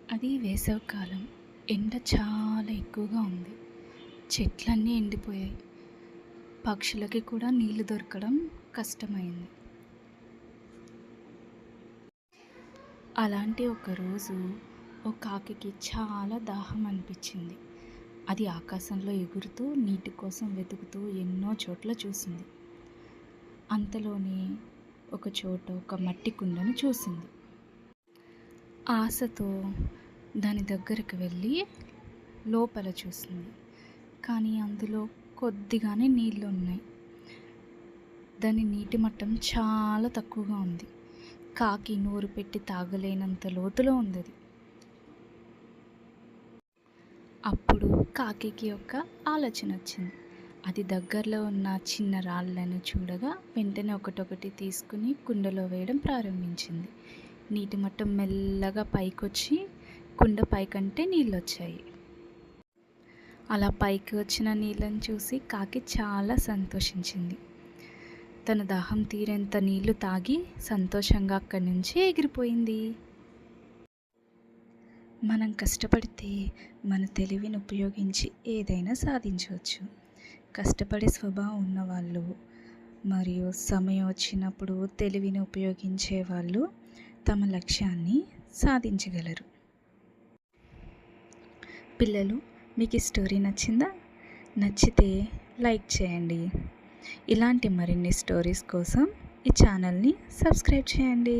అది వేసవికాలం. ఎండ చాలా ఎక్కువగా ఉంది. చెట్లన్నీ ఎండిపోయాయి. పక్షులకి కూడా నీళ్లు దొరకడం కష్టమైంది. అలాంటి ఒకరోజు ఓ కాకికి చాలా దాహం అనిపించింది. అది ఆకాశంలో ఎగురుతూ నీటి కోసం వెతుకుతూ ఎన్నో చోట్ల చూసింది. అంతలోనే ఒక చోట ఒక మట్టి కుండను చూసింది. ఆశతో దాని దగ్గరకు వెళ్ళి లోపల చూసింది. కానీ అందులో కొద్దిగానే నీళ్ళు ఉన్నాయి. దాని నీటి మట్టం చాలా తక్కువగా ఉంది. కాకి నోరు పెట్టి తాగలేనంత లోతులో ఉంది అది. అప్పుడు కాకికి ఒక ఆలోచన వచ్చింది. అది దగ్గరలో ఉన్న చిన్న రాళ్ళను చూడగా వెంటనే ఒకటొకటి తీసుకుని కుండలో వేయడం ప్రారంభించింది. నీటి మట్టం మెల్లగా పైకొచ్చి కుండ పైకంటే నీళ్ళు వచ్చాయి. అలా పైకి వచ్చిన నీళ్ళని చూసి కాకి చాలా సంతోషించింది. తన దాహం తీరేంత నీళ్లు తాగి సంతోషంగా అక్కడి నుంచి ఎగిరిపోయింది. మనం కష్టపడితే మన తెలివిని ఉపయోగించి ఏదైనా సాధించవచ్చు. కష్టపడే స్వభావం ఉన్నవాళ్ళు మరియు సమయం వచ్చినప్పుడు తెలివిని ఉపయోగించే వాళ్ళు తమ లక్ష్యాన్ని సాధించగలరు. పిల్లలు, మీకు ఈ స్టోరీ నచ్చిందా? నచ్చితే లైక్ చేయండి. ఇలాంటి మరిన్ని స్టోరీస్ కోసం ఈ ఛానల్ని సబ్స్క్రైబ్ చేయండి.